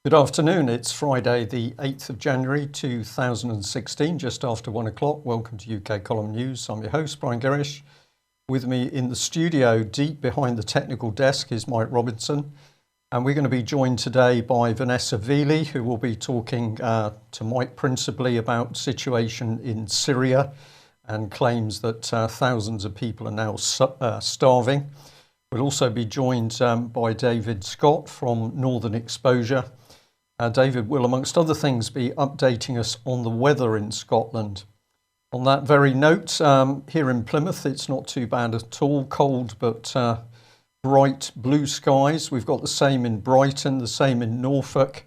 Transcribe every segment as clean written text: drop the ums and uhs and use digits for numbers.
Good afternoon. It's Friday, the 8th of January 2016, just after 1 o'clock. Welcome to UK Column News. I'm your host, Brian Gerrish. With me in the studio, deep behind the technical desk, is Mike Robinson. And we're going to be joined today by Vanessa Veely, who will be talking to Mike principally about the situation in Syria and claims that thousands of people are now starving. We'll also be joined by David Scott from Northern Exposure. David will, amongst other things, be updating us on the weather in Scotland. On that very note, here in Plymouth, it's not too bad at all. Cold, but bright blue skies. We've got the same in Brighton, the same in Norfolk.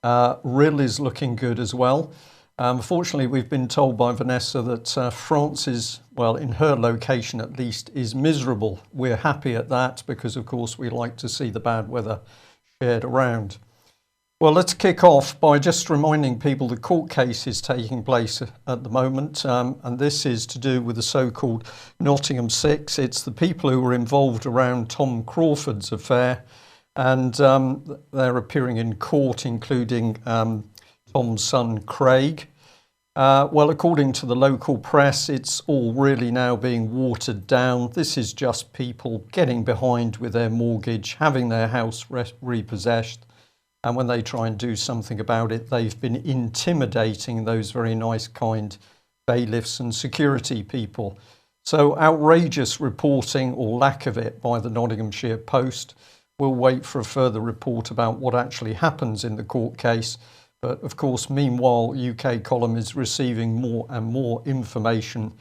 Rhyl is looking good as well. Fortunately, we've been told by Vanessa that France is, well, in her location at least, is miserable. We're happy at that because, of course, we like to see the bad weather shared around. Well, let's kick off by just reminding people the court case is taking place at the moment, and this is to do with the so-called Nottingham Six. It's the people who were involved around Tom Crawford's affair, and they're appearing in court, including Tom's son, Craig. Well, according to the local press, it's all really now being watered down. This is just people getting behind with their mortgage, having their house repossessed. And when they try and do something about it, they've been intimidating those very nice, kind bailiffs and security people. So outrageous reporting, or lack of it, by the Nottinghamshire Post. We'll wait for a further report about what actually happens in the court case. But of course, meanwhile, UK Column is receiving more and more information,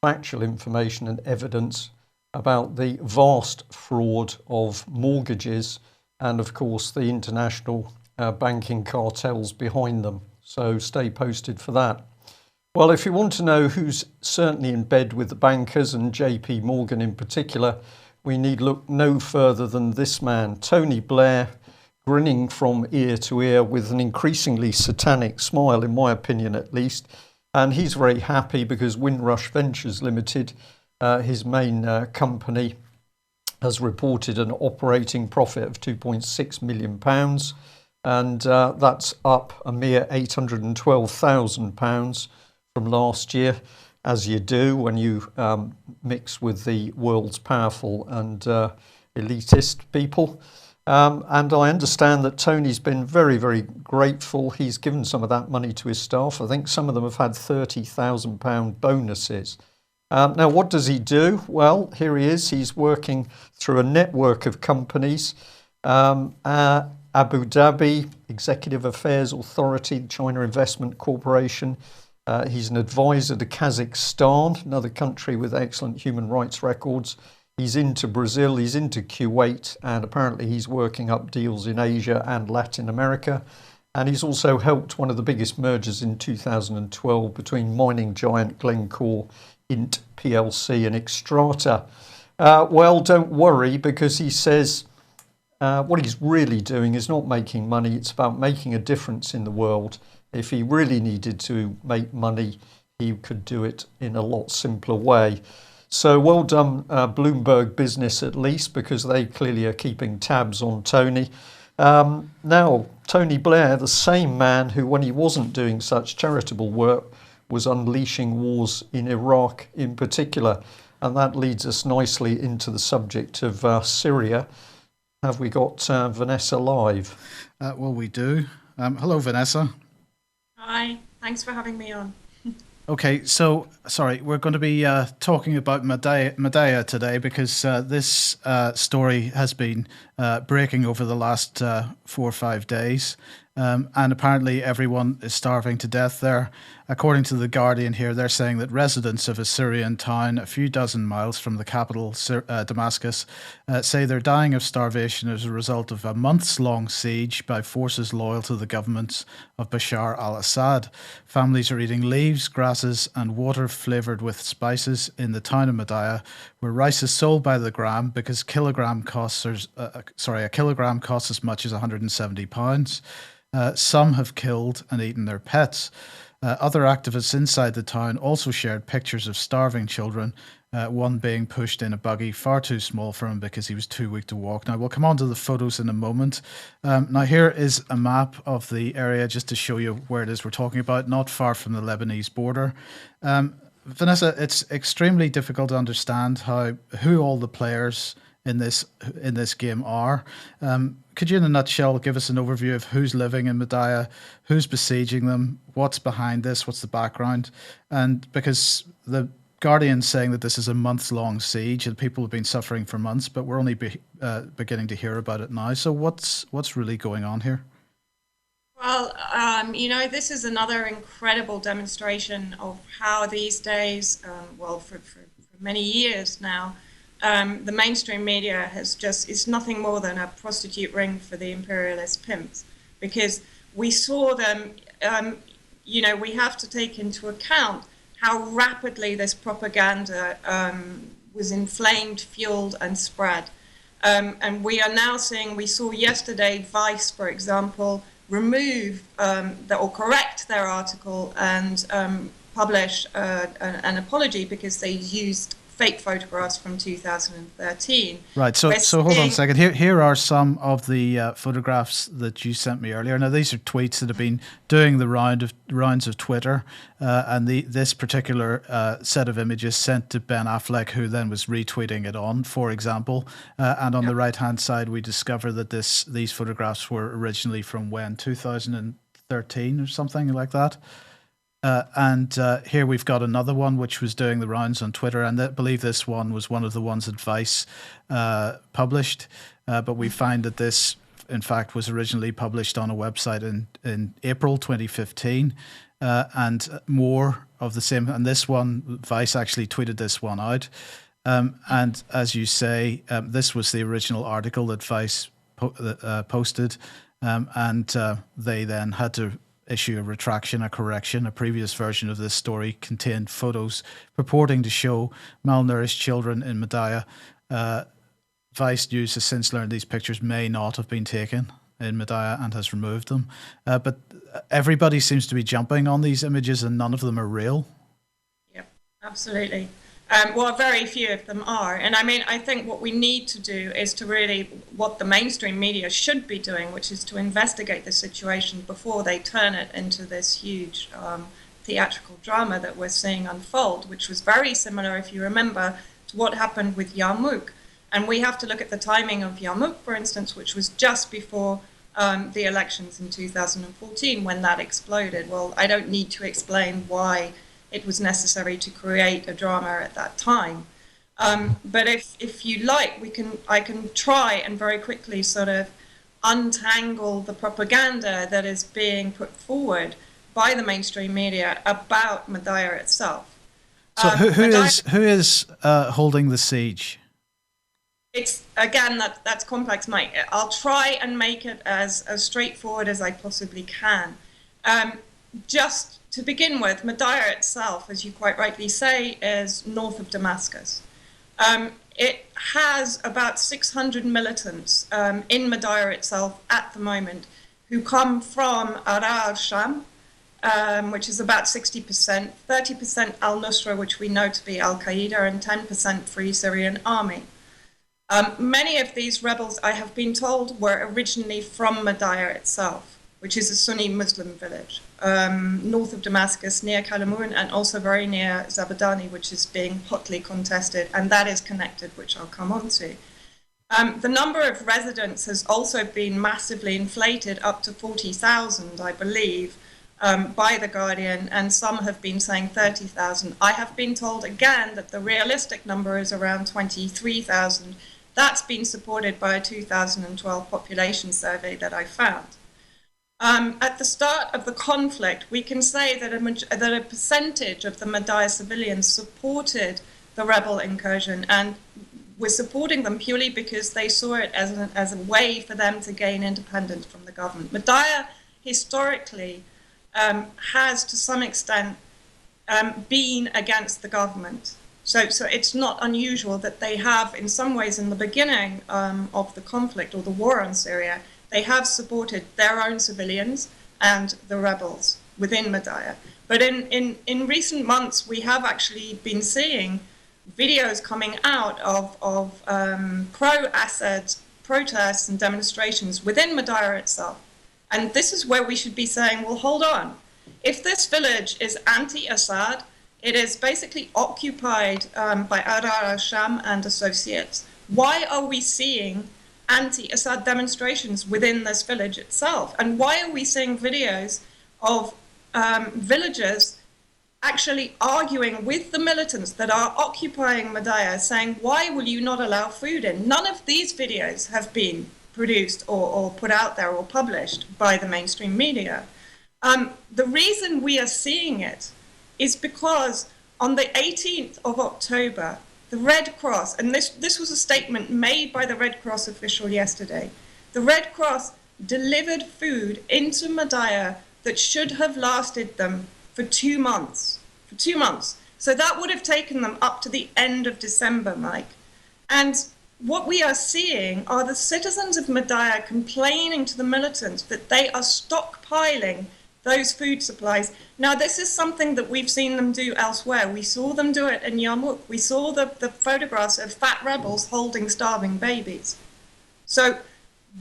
factual information and evidence about the vast fraud of mortgages and, of course, the international banking cartels behind them. So stay posted for that. Well, if you want to know who's certainly in bed with the bankers, and JP Morgan in particular, we need look no further than this man, Tony Blair, grinning from ear to ear with an increasingly satanic smile, in my opinion at least. And he's very happy because Windrush Ventures Limited, his main company, has reported an operating profit of £2.6 million, and that's up a mere £812,000 from last year, as you do when you mix with the world's powerful and elitist people. And I understand that Tony's been very, very grateful. He's given some of that money to his staff. I think some of them have had £30,000 bonuses. Now, what does he do? Well, here he is. He's working through a network of companies. Abu Dhabi Executive Affairs Authority, China Investment Corporation. He's an advisor to Kazakhstan, another country with excellent human rights records. He's into Brazil, he's into Kuwait, and apparently he's working up deals in Asia and Latin America. And he's also helped one of the biggest mergers in 2012 between mining giant Glencore, Int PLC and Xstrata. Well, don't worry, because he says what he's really doing is not making money. It's about making a difference in the world. If he really needed to make money, he could do it in a lot simpler way. So well done, Bloomberg Business, at least, because they clearly are keeping tabs on Tony. Now, Tony Blair, the same man who, when he wasn't doing such charitable work, was unleashing wars in Iraq in particular. And that leads us nicely into the subject of Syria. Have we got Vanessa live? Well, we do. Hello, Vanessa. Hi, thanks for having me on. Okay, so, sorry, we're going to be talking about Madaya today because this story has been breaking over the last 4 or 5 days. And apparently everyone is starving to death there. According to The Guardian here, they're saying that residents of a Syrian town a few dozen miles from the capital, Damascus, say they're dying of starvation as a result of a months-long siege by forces loyal to the governments of Bashar al-Assad. Families are eating leaves, grasses and water flavoured with spices in the town of Madaya, where rice is sold by the gram because a kilogram costs as much as £170. Some have killed and eaten their pets. Other activists inside the town also shared pictures of starving children, one being pushed in a buggy far too small for him because he was too weak to walk. Now, we'll come on to the photos in a moment. Now, here is a map of the area just to show you where it is we're talking about, not far from the Lebanese border. Vanessa, it's extremely difficult to understand who all the players in this game are. Could you, in a nutshell, give us an overview of who's living in Madaya, who's besieging them, what's behind this, what's the background? And because the Guardian's saying that this is a month-long siege and people have been suffering for months, but we're only beginning to hear about it now. So what's really going on here? Well, this is another incredible demonstration of how these days, for many years now, the mainstream media is nothing more than a prostitute ring for the imperialist pimps, because we saw them, we have to take into account how rapidly this propaganda was inflamed, fueled, and spread. And we are now seeing, we saw yesterday Vice, for example, remove or correct their article and publish an apology because they used fake photographs from 2013. Right, so hold on a second. Here are some of the photographs that you sent me earlier. Now, these are tweets that have been doing the rounds of Twitter, and this particular set of images sent to Ben Affleck, who then was retweeting it on, for example. And on the right-hand side, we discover that these photographs were originally from when? 2013 or something like that? And here we've got another one which was doing the rounds on Twitter, and I believe this one was one of the ones that Vice published. But we find that this, in fact, was originally published on a website in April 2015, and more of the same. And this one, Vice actually tweeted this one out. And as you say, this was the original article that Vice posted, and they then had to issue a retraction, a correction. A previous version of this story contained photos purporting to show malnourished children in Madaya. Vice News has since learned these pictures may not have been taken in Madaya and has removed them. But everybody seems to be jumping on these images and none of them are real. Yep, absolutely. Well, very few of them are. And I mean, I think what we need to do is to really, what the mainstream media should be doing, which is to investigate the situation before they turn it into this huge theatrical drama that we're seeing unfold, which was very similar, if you remember, to what happened with Yarmouk. And we have to look at the timing of Yarmouk, for instance, which was just before the elections in 2014 when that exploded. Well, I don't need to explain why it was necessary to create a drama at that time. But if you like, I can try and very quickly sort of untangle the propaganda that is being put forward by the mainstream media about Madaya itself. So who is holding the siege? It's, again, that's complex, Mike. I'll try and make it as straightforward as I possibly can. Just to begin with, Madaya itself, as you quite rightly say, is north of Damascus. It has about 600 militants in Madaya itself at the moment who come from Ara al-Sham, which is about 60%, 30% al-Nusra, which we know to be al-Qaeda, and 10% Free Syrian Army. Many of these rebels, I have been told, were originally from Madaya itself, which is a Sunni Muslim village, north of Damascus, near Kalamoun, and also very near Zabadani, which is being hotly contested, and that is connected, which I'll come on to. The number of residents has also been massively inflated, up to 40,000, I believe, by The Guardian, and some have been saying 30,000. I have been told again that the realistic number is around 23,000. That's been supported by a 2012 population survey that I found. At the start of the conflict, we can say that a percentage of the Madaya civilians supported the rebel incursion and were supporting them purely because they saw it as a way for them to gain independence from the government. Madaya historically has, to some extent, been against the government. So it's not unusual that they have, in some ways, in the beginning of the conflict or the war on Syria, they have supported their own civilians and the rebels within Madaya. But in recent months, we have actually been seeing videos coming out of pro-Assad protests and demonstrations within Madaya itself. And this is where we should be saying, well, hold on. If this village is anti-Assad, it is basically occupied by Ahrar al-Sham and associates. Why are we seeing anti-Assad demonstrations within this village itself? And why are we seeing videos of villagers actually arguing with the militants that are occupying Madaya, saying, why will you not allow food in? None of these videos have been produced or put out there or published by the mainstream media. The reason we are seeing it is because on the 18th of October, the Red Cross, and this was a statement made by the Red Cross official yesterday, the Red Cross delivered food into Madaya that should have lasted them for 2 months. For 2 months. So that would have taken them up to the end of December, Mike. And what we are seeing are the citizens of Madaya complaining to the militants that they are stockpiling those food supplies. Now, this is something that we've seen them do elsewhere. We saw them do it in Yarmouk. We saw the photographs of fat rebels holding starving babies. So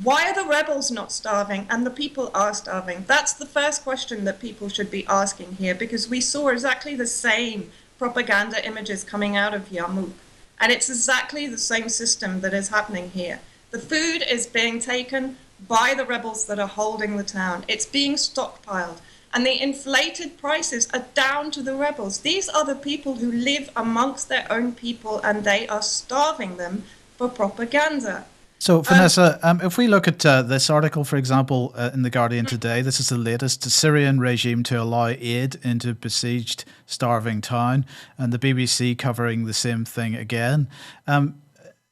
why are the rebels not starving and the people are starving? That's the first question that people should be asking here, because we saw exactly the same propaganda images coming out of Yarmouk. And it's exactly the same system that is happening here. The food is being taken by the rebels that are holding the town. It's being stockpiled. And the inflated prices are down to the rebels. These are the people who live amongst their own people, and they are starving them for propaganda. So, Vanessa, if we look at this article, for example, in The Guardian today, this is the latest, the Syrian regime to allow aid into besieged, starving town, and the BBC covering the same thing again.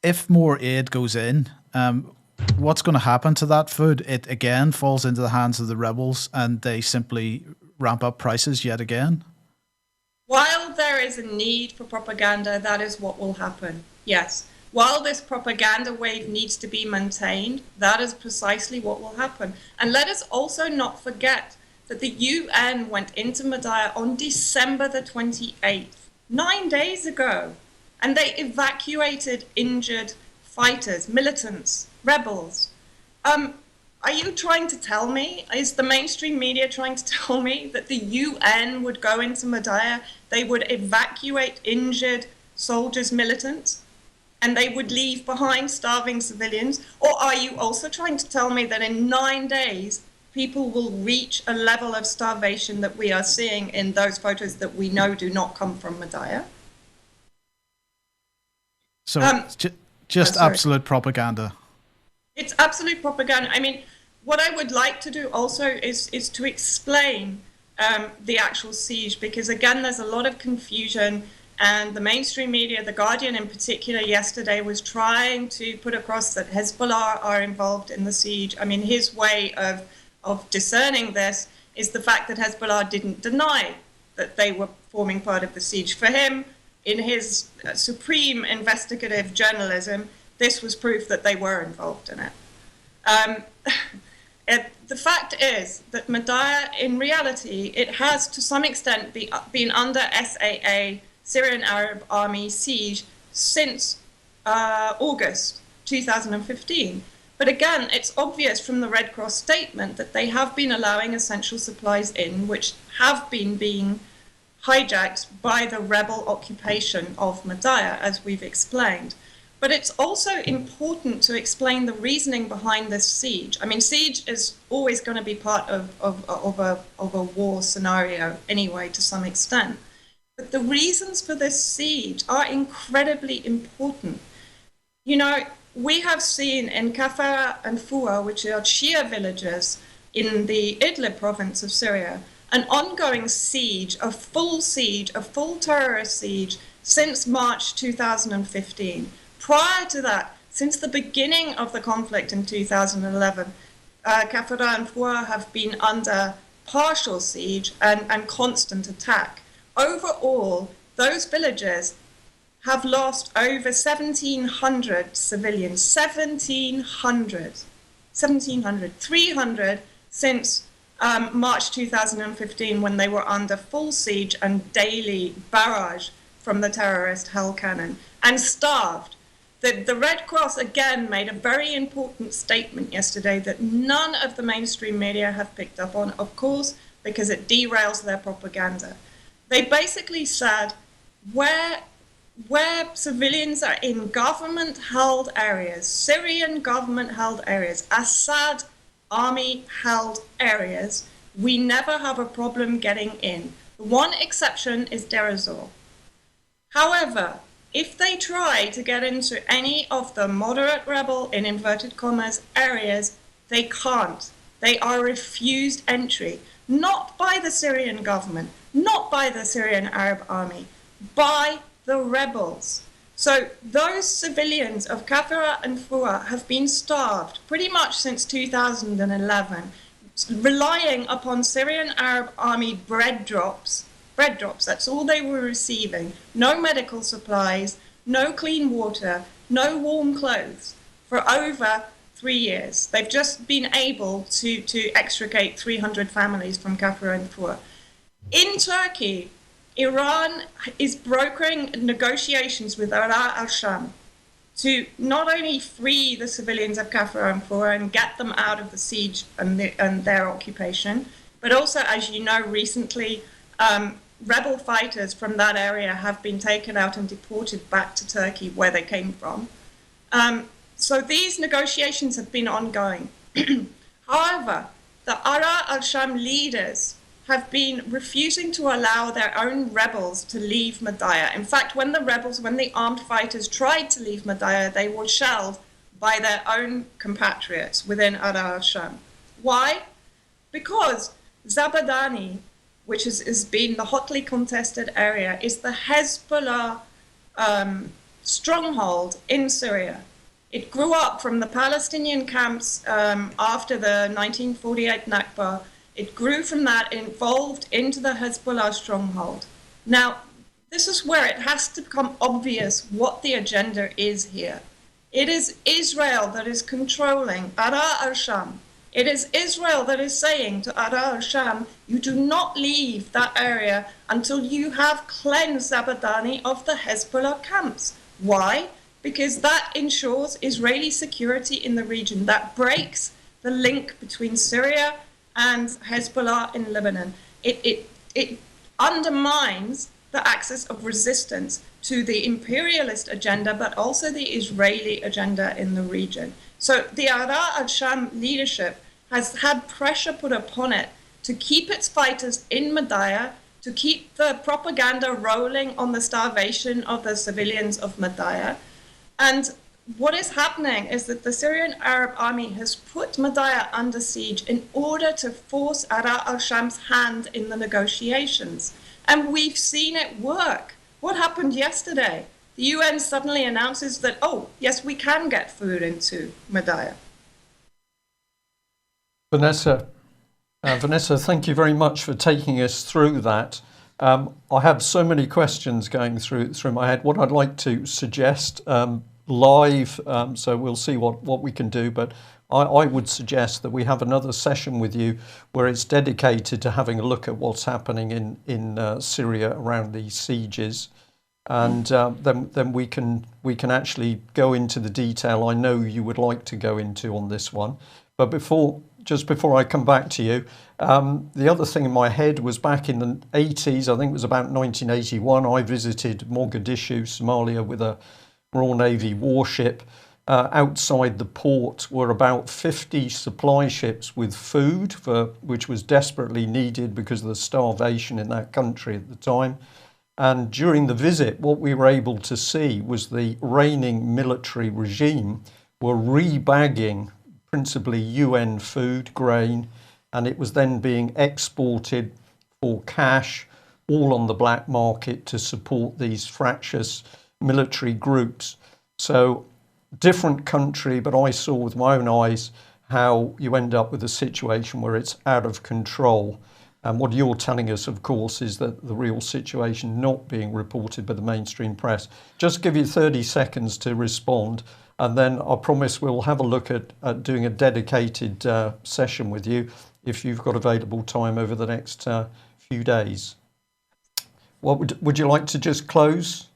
If more aid goes in, what's going to happen to that food? It again falls into the hands of the rebels and they simply ramp up prices yet again? While there is a need for propaganda, that is what will happen, yes. While this propaganda wave needs to be maintained, that is precisely what will happen. And let us also not forget that the UN went into Madaya on December the 28th, 9 days ago, and they evacuated injured fighters, militants, rebels. Are you trying to tell me, is the mainstream media trying to tell me that the UN would go into Madaya, they would evacuate injured soldiers, militants, and they would leave behind starving civilians? Or are you also trying to tell me that in 9 days, people will reach a level of starvation that we are seeing in those photos that we know do not come from Madaya? So just absolute propaganda. It's absolute propaganda. I mean, what I would like to do also is to explain the actual siege, because again, there's a lot of confusion. And the mainstream media, The Guardian in particular, yesterday was trying to put across that Hezbollah are involved in the siege. I mean, his way of discerning this is the fact that Hezbollah didn't deny that they were forming part of the siege. For him, in his supreme investigative journalism, this was proof that they were involved in it. The fact is that Madaya, in reality, it has to some extent been under SAA, Syrian Arab Army siege, since August 2015. But again, it's obvious from the Red Cross statement that they have been allowing essential supplies in, which have been being hijacked by the rebel occupation of Madaya, as we've explained. But it's also important to explain the reasoning behind this siege. I mean, siege is always going to be part of a war scenario anyway, to some extent. But the reasons for this siege are incredibly important. You know, we have seen in Kafara and Fua, which are Shia villages in the Idlib province of Syria, an ongoing siege, a full terrorist siege since March 2015. Prior to that, since the beginning of the conflict in 2011, Kafara and Fua have been under partial siege and constant attack. Overall, those villages have lost over 1,700 civilians, 1,700, 300 since March 2015, when they were under full siege and daily barrage from the terrorist hell cannon and starved. The Red Cross again made a very important statement yesterday that none of the mainstream media have picked up on, of course, because it derails their propaganda. They basically said where civilians are in government-held areas, Syrian government-held areas, Assad army-held areas, we never have a problem getting in. The one exception is Deir ez-Zor. However, if they try to get into any of the moderate rebel, in inverted commas, areas, they can't. They are refused entry, not by the Syrian government, not by the Syrian Arab army, by the rebels. So those civilians of Kafira and Fua have been starved pretty much since 2011, relying upon Syrian Arab army bread drops, that's all they were receiving. No medical supplies, no clean water, no warm clothes for over 3 years. They've just been able to extricate 300 families from Kafira and Fua. In Turkey, Iran is brokering negotiations with Ara al-Sham to not only free the civilians of Kafir and Fua and get them out of the siege and their occupation, but also, as you know, recently, rebel fighters from that area have been taken out and deported back to Turkey, where they came from. So these negotiations have been ongoing. However, the Ara al-Sham leaders have been refusing to allow their own rebels to leave Madaya. In fact, when the armed fighters tried to leave Madaya, they were shelled by their own compatriots within Ara al-Sham. Why? Because Zabadani, which has been the hotly contested area, is the Hezbollah stronghold in Syria. It grew up from the Palestinian camps after the 1948 Nakba. It grew from that, evolved into the Hezbollah stronghold. Now, this is where it has to become obvious what the agenda is here. It is Israel that is controlling Ara al-Sham. It is Israel that is saying to Ara al-Sham, you do not leave that area until you have cleansed Zabadani of the Hezbollah camps. Why? Because that ensures Israeli security in the region. That breaks the link between Syria and Hezbollah in Lebanon. It undermines the axis of resistance to the imperialist agenda, but also the Israeli agenda in the region. So the Ara al-Sham leadership has had pressure put upon it to keep its fighters in Madaya, to keep the propaganda rolling on the starvation of the civilians of Madaya. And what is happening is that the Syrian Arab army has put Madaya under siege in order to force Ara al-Sham's hand in the negotiations. And we've seen it work. What happened yesterday? The UN suddenly announces that, oh, yes, we can get food into Madaya. Vanessa, thank you very much for taking us through that. I have so many questions going through my head. What I'd like to suggest live, so we'll see what we can do, but I would suggest that we have another session with you where it's dedicated to having a look at what's happening in Syria around these sieges, and then we can actually go into the detail I know you would like to go into on this one. But just before I come back to you, the other thing in my head was back in the 80s, I think it was about 1981, I visited Mogadishu, Somalia, with a Royal Navy warship. Outside the port were about 50 supply ships with food, which was desperately needed because of the starvation in that country at the time. And during the visit, what we were able to see was the reigning military regime were rebagging principally UN food, grain, and it was then being exported for cash, all on the black market, to support these fractious military groups. So different country, but I saw with my own eyes how you end up with a situation where it's out of control. And what you're telling us, of course, is that the real situation not being reported by the mainstream press. Just give you 30 seconds to respond, and then I promise we'll have a look at doing a dedicated session with you. if you've got available time over the next few days. What would you like to just close?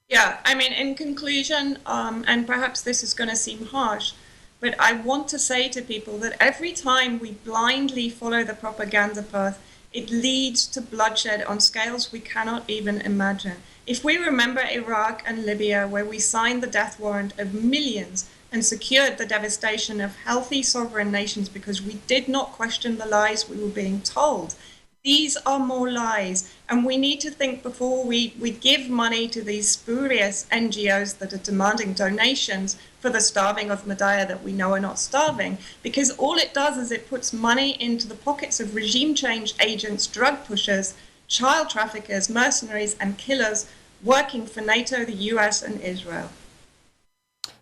Yeah, I mean, in conclusion, and perhaps this is going to seem harsh, but I want to say to people that every time we blindly follow the propaganda path, it leads to bloodshed on scales we cannot even imagine. If we remember Iraq and Libya, where we signed the death warrant of millions and secured the devastation of healthy sovereign nations because we did not question the lies we were being told, these are more lies, and we need to think before we give money to these spurious NGOs that are demanding donations for the starving of Madaya that we know are not starving, because all it does is it puts money into the pockets of regime change agents, drug pushers, child traffickers, mercenaries, and killers working for NATO, the US, and Israel.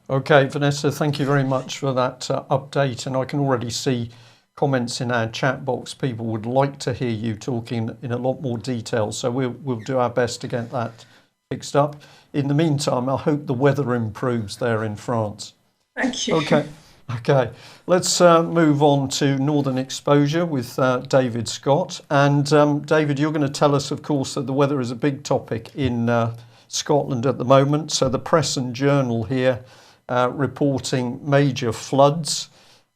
Okay, Vanessa, thank you very much for that update, and I can already see comments in our chat box. People would like to hear you talking in a lot more detail, so we'll do our best to get that fixed up. In the meantime, I hope the weather improves there in France. Thank you. Okay. Let's move on to Northern Exposure with David Scott. And David, you're going to tell us, of course, that the weather is a big topic in Scotland at the moment. So the Press and Journal here reporting major floods.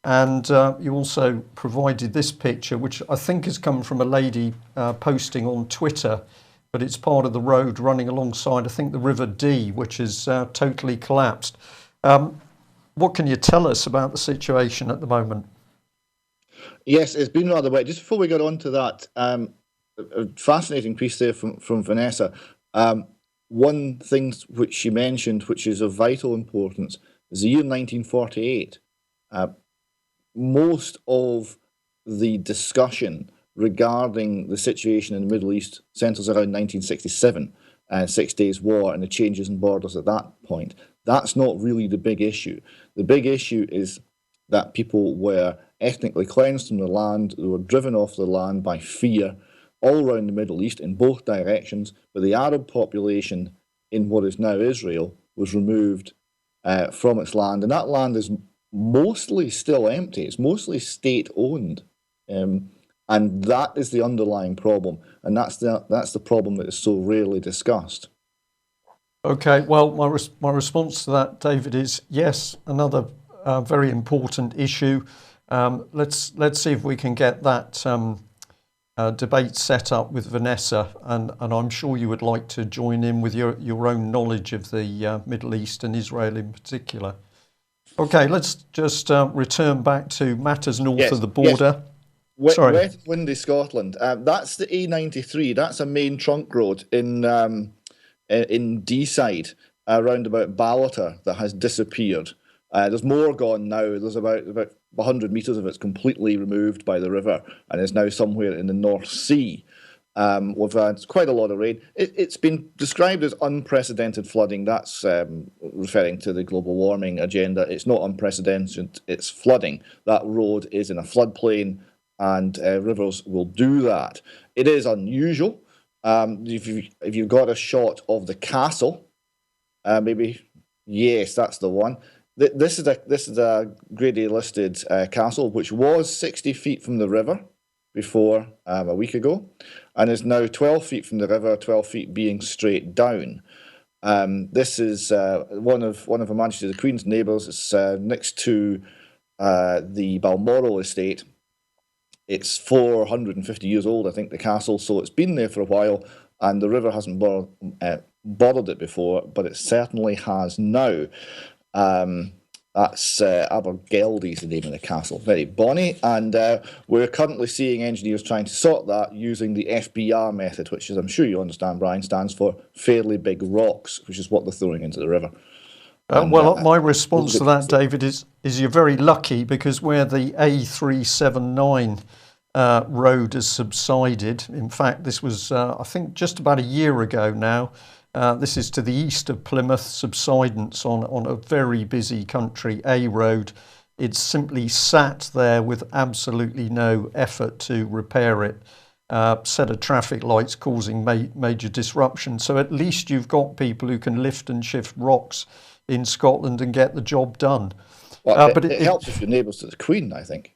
And you also provided this picture, which I think has come from a lady posting on Twitter, but it's part of the road running alongside, I think, the River Dee, which is totally collapsed. What can you tell us about the situation at the moment? Yes, it's been rather wet. Just before we get on to that, a fascinating piece there from Vanessa. One thing which she mentioned, which is of vital importance, is the year 1948. Most of the discussion regarding the situation in the Middle East centres around 1967 and 6 Days War and the changes in borders at that point. That's not really the big issue. The big issue is that people were ethnically cleansed from the land, they were driven off the land by fear all around the Middle East in both directions, but the Arab population in what is now Israel was removed from its land, and that land is mostly still empty. It's mostly state-owned, and that is the underlying problem, and that's the problem that is so rarely discussed. Okay, well, my response to that, David, is yes, another very important issue. Let's see if we can get that debate set up with Vanessa, and I'm sure you would like to join in with your own knowledge of the Middle East and Israel in particular. Okay, let's just return back to matters north of the border. Yes. Wet, windy Scotland. That's the A93. That's a main trunk road in Deeside, around about Ballater, that has disappeared. There's more gone now. There's about 100 metres of it's completely removed by the river and is now somewhere in the North Sea. We've had quite a lot of rain. It's been described as unprecedented flooding. That's referring to the global warming agenda. It's not unprecedented, it's flooding. That road is in a floodplain, and rivers will do that. It is unusual. If you've got a shot of the castle, maybe, yes, that's the one. This is a Grade A listed castle, which was 60 feet from the river before a week ago, and is now 12 feet from the river, 12 feet being straight down. This is one of Her Majesty the Queen's neighbours. It's next to the Balmoral estate. It's 450 years old, I think, the castle, so it's been there for a while, and the river hasn't bothered it before, but it certainly has now. That's Abergeldy is the name of the castle. Very bonny, and we're currently seeing engineers trying to sort that using the FBR method, which, as I'm sure you understand, Brian, stands for fairly big rocks, which is what they're throwing into the river. My response to that, David, is you're very lucky, because where the A379 road has subsided, in fact, this was, I think, just about a year ago now. This is to the east of Plymouth, subsidence on a very busy country A road. It's simply sat there with absolutely no effort to repair it. Set of traffic lights causing major disruption. So at least you've got people who can lift and shift rocks in Scotland and get the job done. Well, but it helps if you're neighbours to the Queen, I think.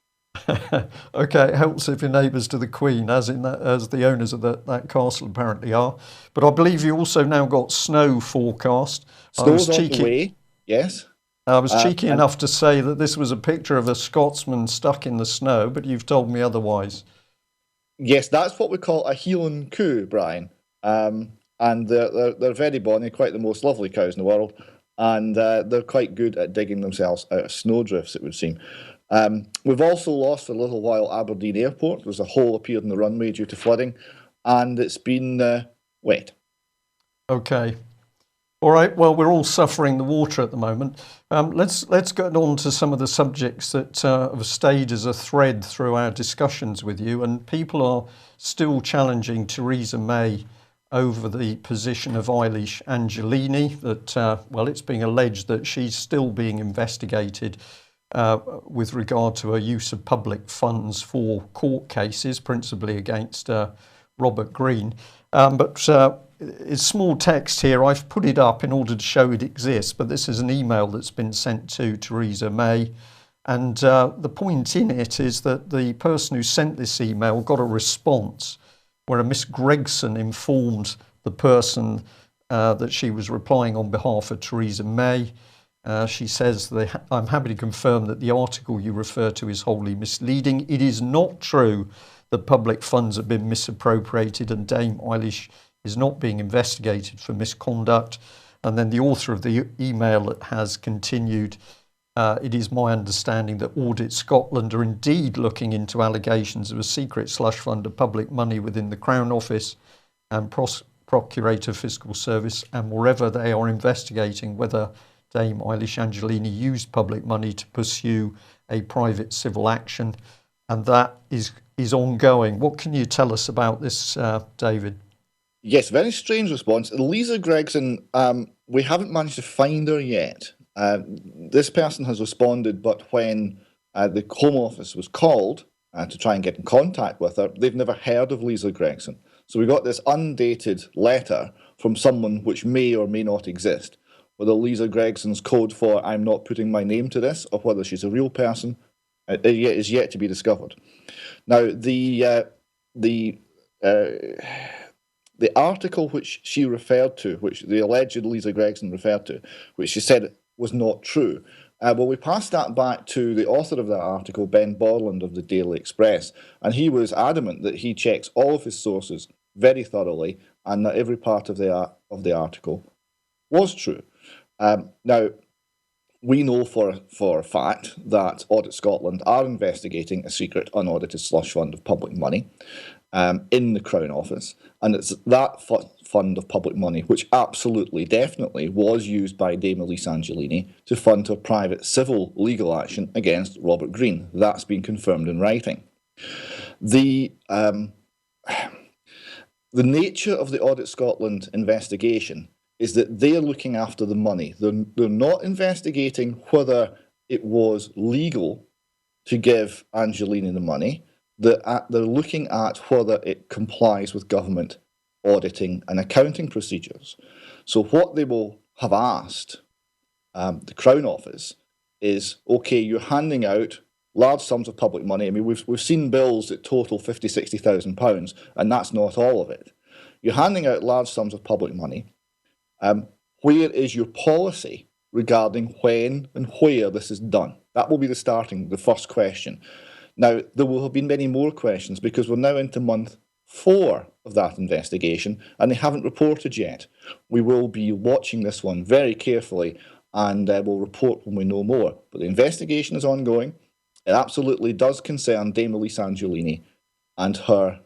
Okay, it helps if your neighbours to the Queen, as the owners of that castle apparently are. But I believe you also now got snow forecast. Snow's on the way, yes. I was cheeky And enough to say that this was a picture of a Scotsman stuck in the snow, but you've told me otherwise. yes, that's what we call a Hielan coo, Brian. And they're very bonny, quite the most lovely cows in the world, and they're quite good at digging themselves out of snowdrifts, it would seem. We've also lost for a little while Aberdeen Airport. There's a hole appeared in the runway due to flooding, and it's been wet. Okay. All right. Well, we're all suffering the water at the moment. Let's get on to some of the subjects that have stayed as a thread through our discussions with you. And people are still challenging Theresa May over the position of Eilish Angelini. That well, it's being alleged that she's still being investigated with regard to her use of public funds for court cases, principally against Robert Greene. But it's small text here. I've put it up in order to show it exists, but this is an email that's been sent to Theresa May. And the point in it is that the person who sent this email got a response where a Miss Gregson informed the person that she was replying on behalf of Theresa May. She says, I'm happy to confirm that the article you refer to is wholly misleading. It is not true that public funds have been misappropriated, and Dame Eilish is not being investigated for misconduct. And then the author of the email has continued, it is my understanding that Audit Scotland are indeed looking into allegations of a secret slush fund of public money within the Crown Office and Procurator Fiscal Service, and moreover they are investigating whether Dame Eilish Angelini used public money to pursue a private civil action, and that is ongoing. What can you tell us about this, David? Yes, very strange response. Lisa Gregson, we haven't managed to find her yet. This person has responded, but when the Home Office was called to try and get in contact with her, they've never heard of Lisa Gregson. So we got this undated letter from someone which may or may not exist. Whether Lisa Gregson's code for "I'm not putting my name to this" or whether she's a real person is yet to be discovered. Now, the article which she referred to, which the alleged Lisa Gregson referred to, which she said was not true, well, we passed that back to the author of that article, Ben Borland of the Daily Express, and he was adamant that he checks all of his sources very thoroughly and that every part of the article was true. Now, we know for a fact that Audit Scotland are investigating a secret unaudited slush fund of public money in the Crown Office, and it's that fund of public money which absolutely, definitely was used by Dame Eilish Angelini to fund her private civil legal action against Robert Greene. That's been confirmed in writing. The nature of the Audit Scotland investigation is that they're looking after the money. They're not investigating whether it was legal to give Angelini the money. They're looking at whether it complies with government auditing and accounting procedures. So what they will have asked the Crown Office is, okay, you're handing out large sums of public money. I mean, we've seen bills that total £50,000-60,000, and that's not all of it. You're handing out large sums of public money. Where is your policy regarding when and where this is done? That will be the first question. Now, there will have been many more questions because we're now into month 4 of that investigation and they haven't reported yet. We will be watching this one very carefully and we'll report when we know more. But the investigation is ongoing. It absolutely does concern Dame Eilish Angelini and her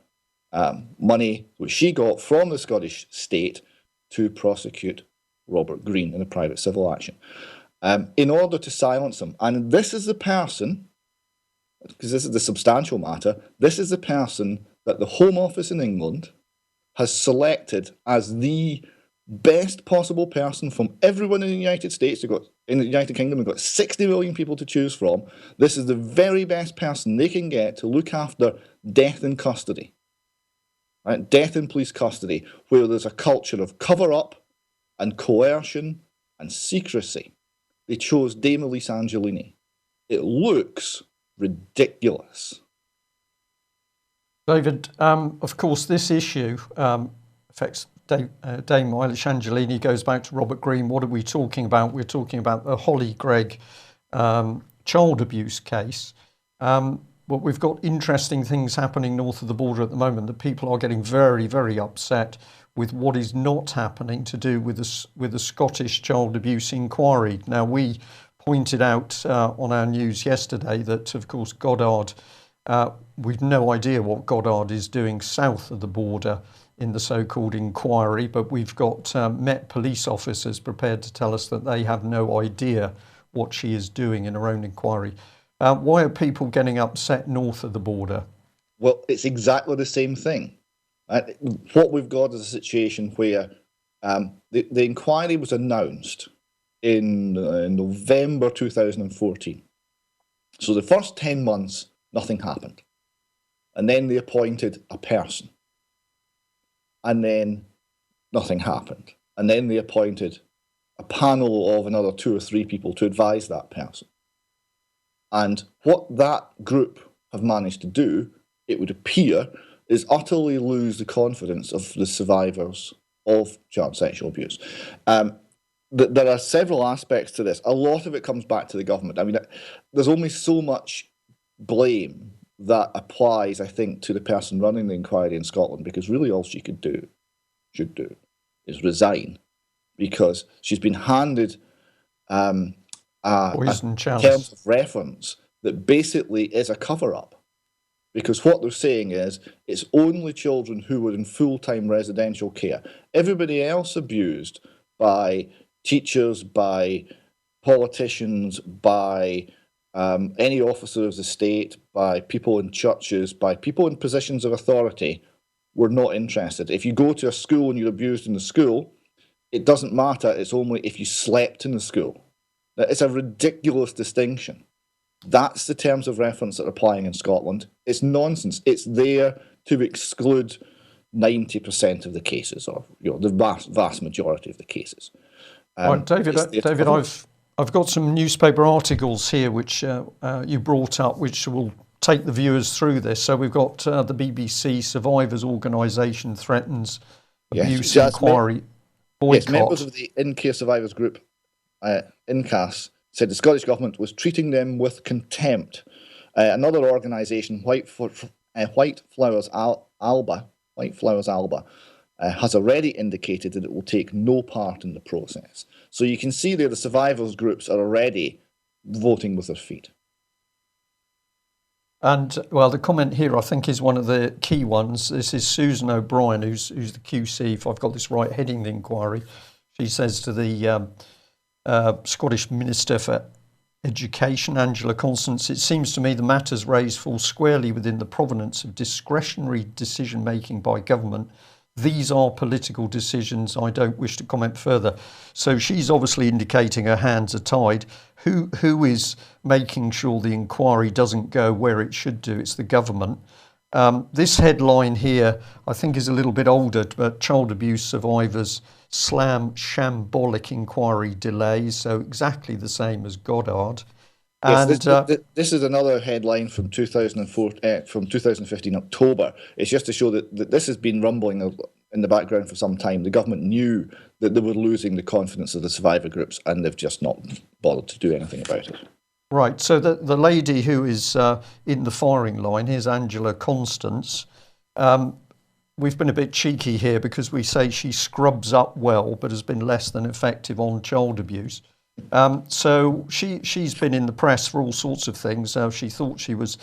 money which she got from the Scottish state to prosecute Robert Greene in a private civil action in order to silence him. And this is the person, because this is the substantial matter, this is the person that the Home Office in England has selected as the best possible person from everyone in the United States. In the United Kingdom, we've got 60 million people to choose from. This is the very best person they can get to look after death in custody. Right? Death in police custody, where there's a culture of cover-up and coercion and secrecy. They chose Dame Eilish Angelini. It looks ridiculous. David, of course, this issue affects Dame Eilish Angelini, goes back to Robert Greene. What are we talking about? We're talking about the Holly Gregg child abuse case. But we've got interesting things happening north of the border at the moment, that people are getting very, very upset with what is not happening to do with the Scottish child abuse inquiry. Now, we pointed out on our news yesterday that, of course, Goddard, we've no idea what Goddard is doing south of the border in the so-called inquiry, but we've got Met police officers prepared to tell us that they have no idea what she is doing in her own inquiry. Why are people getting upset north of the border? Well, it's exactly the same thing. What we've got is a situation where the inquiry was announced in November 2014. So the first 10 months, nothing happened. And then they appointed a person. And then nothing happened. And then they appointed a panel of another 2 or 3 people to advise that person. And what that group have managed to do, it would appear, is utterly lose the confidence of the survivors of child sexual abuse. There are several aspects to this. A lot of it comes back to the government. I mean, there's only so much blame that applies, I think, to the person running the inquiry in Scotland, because really all she should do, is resign, because she's been handed terms of reference that basically is a cover-up. Because what they're saying is it's only children who were in full-time residential care. Everybody else abused by teachers, by politicians, by any officer of the state, by people in churches, by people in positions of authority, were not interested. If you go to a school and you're abused in the school, it doesn't matter. It's only if you slept in the school. It's a ridiculous distinction. That's the terms of reference that are applying in Scotland. It's nonsense. It's there to exclude 90% of the cases, or the vast majority of the cases. Right, David, I've got some newspaper articles here which you brought up, which will take the viewers through this. So we've got the BBC Survivors Organisation threatens abuse inquiry boycott. Yes, members of the In-Care Survivors Group, INCAS, said the Scottish Government was treating them with contempt. Another organisation, White Flowers Alba, has already indicated that it will take no part in the process. So you can see there the survivors groups are already voting with their feet. And, well, the comment here, I think, is one of the key ones. This is Susan O'Brien, who's the QC, if I've got this right, heading the inquiry. She says to the Scottish Minister for Education, Angela Constance, it seems to me the matters raised fall squarely within the provenance of discretionary decision-making by government. These are political decisions. I don't wish to comment further. So she's obviously indicating her hands are tied. Who is making sure the inquiry doesn't go where it should do? It's the government. This headline here, I think, is a little bit older, but child abuse survivors slam shambolic inquiry delays. So exactly the same as Goddard. Yes, this is another headline from 2015 October. It's just to show that this has been rumbling in the background for some time. The government knew that they were losing the confidence of the survivor groups, and they've just not bothered to do anything about it. Right, so the lady who is in the firing line, here's Angela Constance. We've been a bit cheeky here because we say she scrubs up well, but has been less than effective on child abuse. So she's been in the press for all sorts of things. She thought she was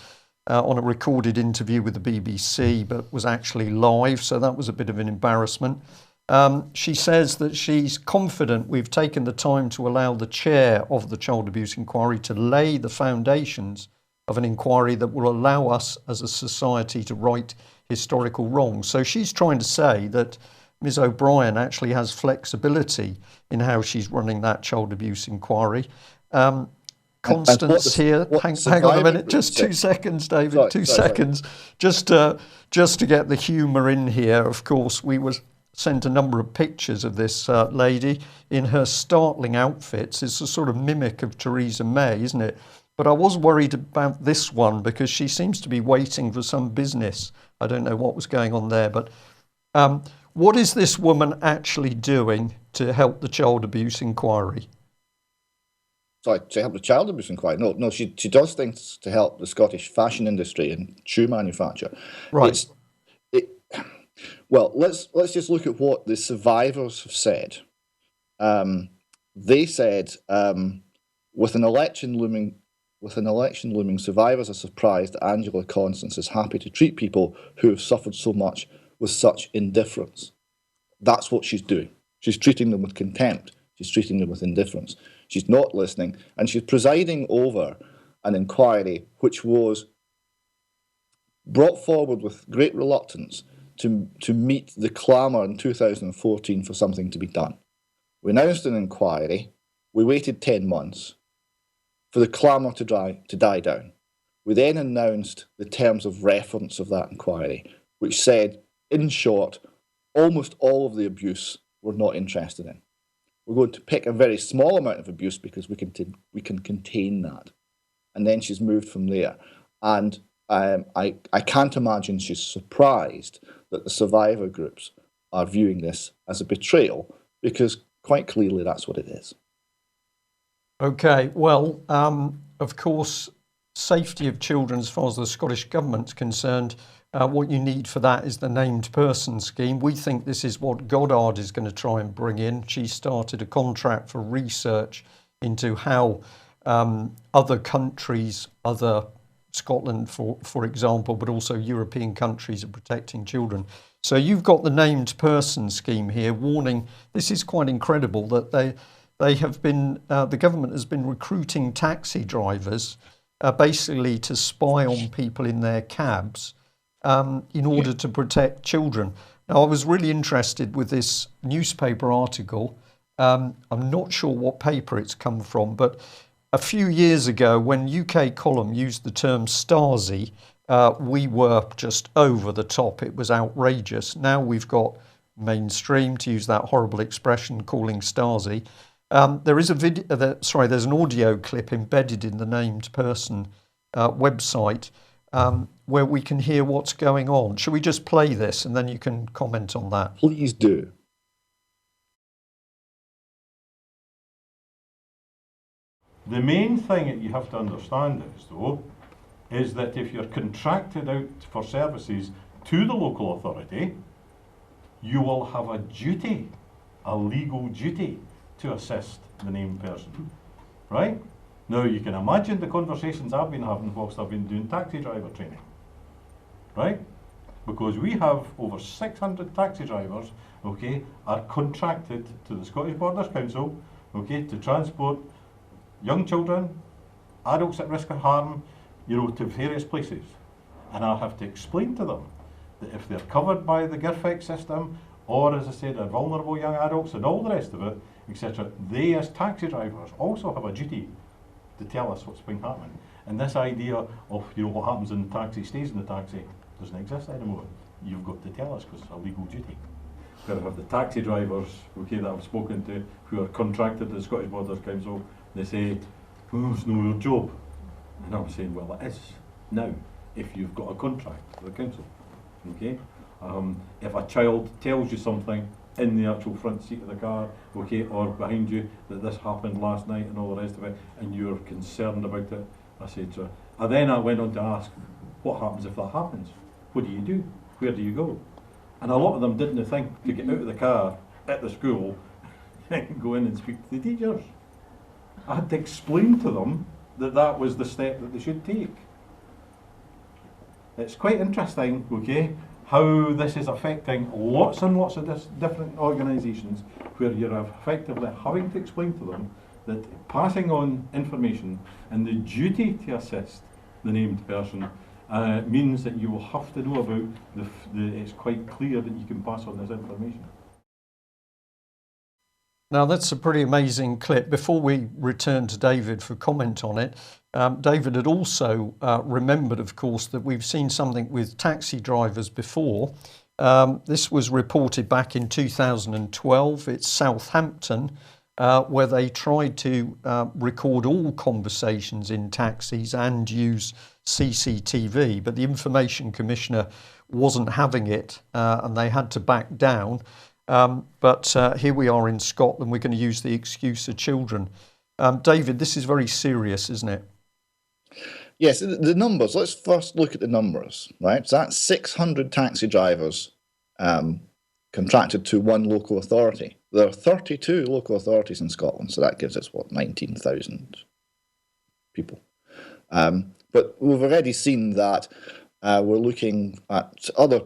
on a recorded interview with the BBC, but was actually live, so that was a bit of an embarrassment. She says that she's confident we've taken the time to allow the chair of the child abuse inquiry to lay the foundations of an inquiry that will allow us as a society to right historical wrongs. So she's trying to say that Ms. O'Brien actually has flexibility in how she's running that child abuse inquiry. Constance here, hang on a minute, just 2 seconds, David, sorry, 2 seconds. Sorry. Just to get the humour in here, of course, we were sent a number of pictures of this lady in her startling outfits. It's a sort of mimic of Theresa May, isn't it? But I was worried about this one because she seems to be waiting for some business. I don't know what was going on there, but what is this woman actually doing to help the child abuse inquiry? Sorry, to help the child abuse inquiry? No, she does things to help the Scottish fashion industry and shoe manufacture. Right. Well, let's just look at what the survivors have said. They said, with an election looming, survivors are surprised that Angela Constance is happy to treat people who have suffered so much with such indifference. That's what she's doing. She's treating them with contempt. She's treating them with indifference. She's not listening, and she's presiding over an inquiry which was brought forward with great reluctance to meet the clamour in 2014 for something to be done. We announced an inquiry. We waited 10 months for the clamour to die down. We then announced the terms of reference of that inquiry, which said, in short, almost all of the abuse we're not interested in. We're going to pick a very small amount of abuse because we can contain that. And then she's moved from there. And I can't imagine she's surprised that the survivor groups are viewing this as a betrayal, because quite clearly that's what it is. Okay, well, of course, safety of children as far as the Scottish Government's concerned, what you need for that is the named person scheme. We think this is what Goddard is going to try and bring in. She started a contract for research into how other countries, other Scotland, for example, but also European countries are protecting children. So you've got the named person scheme here, warning, this is quite incredible, that they have been, the government has been recruiting taxi drivers basically to spy on people in their cabs in order to protect children. Now, I was really interested with this newspaper article. I'm not sure what paper it's come from, but a few years ago, when UK Column used the term Stasi, we were just over the top. It was outrageous. Now we've got mainstream, to use that horrible expression, calling Stasi. There is a video. There's an audio clip embedded in the named person website where we can hear what's going on. Shall we just play this and then you can comment on that? Please do. The main thing that you have to understand is, though, is that if you're contracted out for services to the local authority, you will have a duty, a legal duty, to assist the named person, right? Now, you can imagine the conversations I've been having whilst I've been doing taxi driver training, right? Because we have over 600 taxi drivers, okay, are contracted to the Scottish Borders Council, okay, to transport young children, adults at risk of harm, to various places. And I have to explain to them that if they're covered by the GIRFEC system, or as I said, are vulnerable young adults and all the rest of it, etc., they as taxi drivers also have a duty to tell us what's been happening. And this idea of what happens in the taxi stays in the taxi doesn't exist anymore. You've got to tell us because it's a legal duty. We've got to have the taxi drivers, okay, that I've spoken to, who are contracted to the Scottish Borders Council. They say, oh, it's no your job. And I'm saying, well, it is now, if you've got a contract with the council. Okay? If a child tells you something in the actual front seat of the car, okay, or behind you, that this happened last night and all the rest of it, and you're concerned about it, I said to her, I went on to ask, what happens if that happens? What do you do? Where do you go? And a lot of them didn't think to get out of the car at the school and go in and speak to the teachers. I had to explain to them that that was the step that they should take. It's quite interesting, okay, how this is affecting lots and lots of different organisations where you're effectively having to explain to them that passing on information and the duty to assist the named person means that you will have to know about it's quite clear that you can pass on this information. Now, that's a pretty amazing clip. Before we return to David for comment on it, David had also remembered, of course, that we've seen something with taxi drivers before. This was reported back in 2012. It's Southampton. where they tried to record all conversations in taxis and use CCTV, but the Information Commissioner wasn't having it, and they had to back down. But here we are in Scotland. We're going to use the excuse of children. David, this is very serious, isn't it? Yes, the numbers. Let's first look at the numbers, right? So that's 600 taxi drivers contracted to one local authority. There are 32 local authorities in Scotland, so that gives us, 19,000 people. But we've already seen that we're looking at other,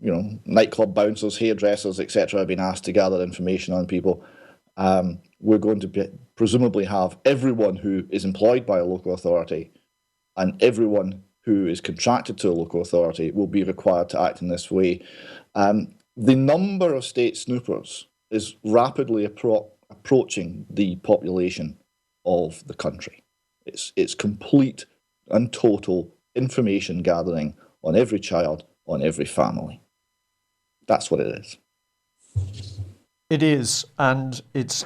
nightclub bouncers, hairdressers, etc. have been asked to gather information on people. We're going to presumably have everyone who is employed by a local authority and everyone who is contracted to a local authority will be required to act in this way. The number of state snoopers is rapidly approaching the population of the country. It's complete and total information gathering on every child, on every family. That's what it is. It is, and it's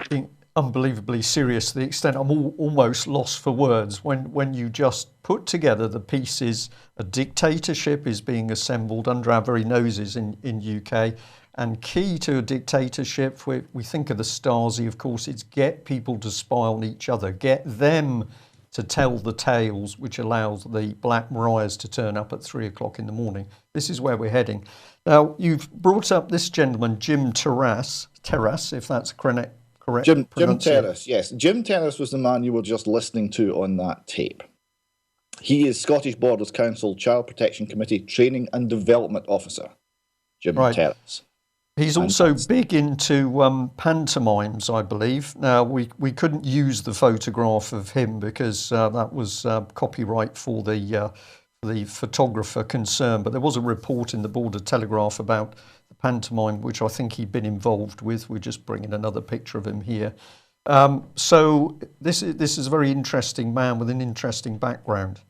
unbelievably serious to the extent I'm almost lost for words when you just put together the pieces. A dictatorship is being assembled under our very noses in UK, and key to a dictatorship, we think of the Stasi, of course, it's get people to spy on each other, get them to tell the tales, which allows the Black Mariahs to turn up at 3 o'clock in the morning. This is where we're heading. Now, you've brought up this gentleman, Jim Terrasse, if that's correct. Jim Terrasse, yes. Jim Terrasse was the man you were just listening to on that tape. He is Scottish Borders Council Child Protection Committee Training and Development Officer, Jim Terrasse. He's also big into pantomimes, I believe. Now, we couldn't use the photograph of him because that was copyright for the photographer concerned, but there was a report in the Border Telegraph about the pantomime, which I think he'd been involved with. We're just bringing another picture of him here. So this is a very interesting man with an interesting background.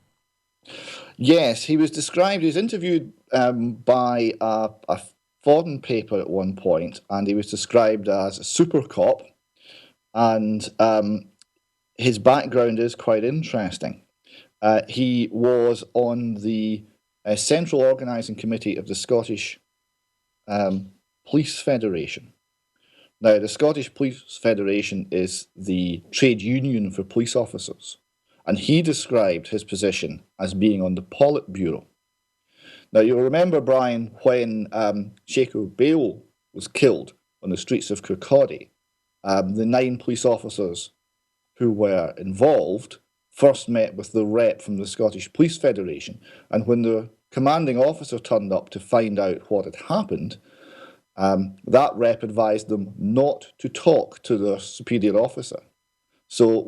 Yes, he was interviewed by a foreign paper at one point, and he was described as a super cop, and his background is quite interesting. He was on the Central Organising Committee of the Scottish Police Federation. Now, the Scottish Police Federation is the trade union for police officers, and he described his position as being on the Politburo. Now, you'll remember, Brian, when Sheiko Bale was killed on the streets of Kirkcaldy, the 9 police officers who were involved first met with the rep from the Scottish Police Federation, and when the commanding officer turned up to find out what had happened, that rep advised them not to talk to their superior officer. So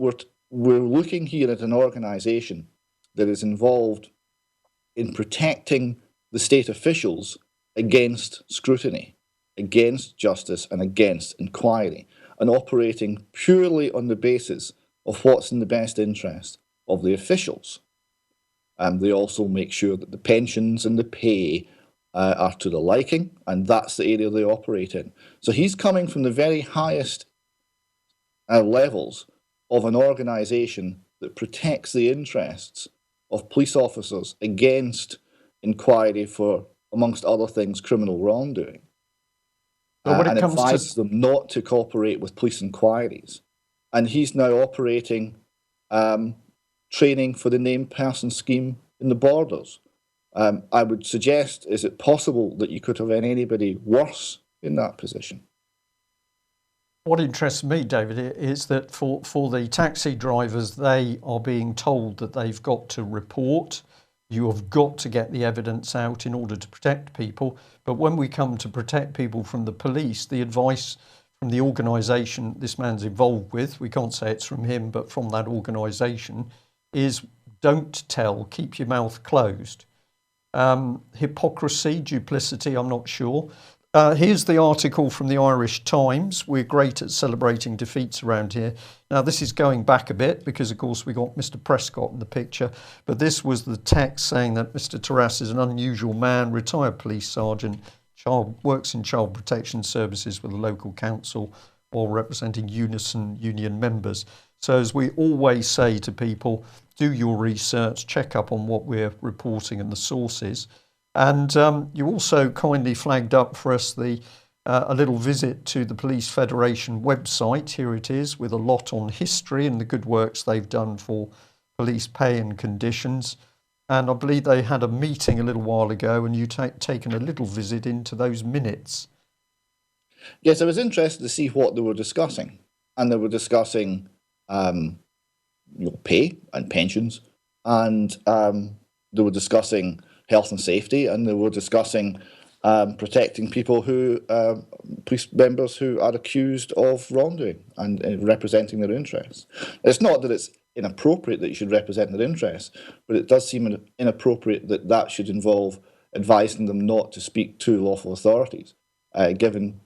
we're looking here at an organisation that is involved in protecting the state officials against scrutiny, against justice and against inquiry, and operating purely on the basis of what's in the best interest of the officials. And they also make sure that the pensions and the pay are to the liking, and that's the area they operate in. So he's coming from the very highest levels of an organisation that protects the interests of police officers against inquiry for, amongst other things, criminal wrongdoing. And advises them not to cooperate with police inquiries. And he's now operating training for the named person scheme in the borders. I would suggest, is it possible that you could have anybody worse in that position? What interests me, David, is that for the taxi drivers, they are being told that they've got to report. You have got to get the evidence out in order to protect people. But when we come to protect people from the police, the advice from the organisation this man's involved with, we can't say it's from him, but from that organisation, is don't tell, keep your mouth closed. Hypocrisy, duplicity, I'm not sure. Here's the article from the Irish Times. We're great at celebrating defeats around here. Now, this is going back a bit because, of course, we got Mr. Prescott in the picture. But this was the text saying that Mr. Terrasse is an unusual man, retired police sergeant, works in child protection services with the local council while representing Unison Union members. So as we always say to people, do your research, check up on what we're reporting and the sources. And you also kindly flagged up for us a little visit to the Police Federation website. Here it is, with a lot on history and the good works they've done for police pay and conditions. And I believe they had a meeting a little while ago, and you taken a little visit into those minutes. Yes, I was interested to see what they were discussing. And they were discussing pay and pensions, and they were discussing health and safety, and they were discussing protecting people police members who are accused of wrongdoing and representing their interests. It's not that it's inappropriate that you should represent their interests, but it does seem inappropriate that should involve advising them not to speak to lawful authorities, given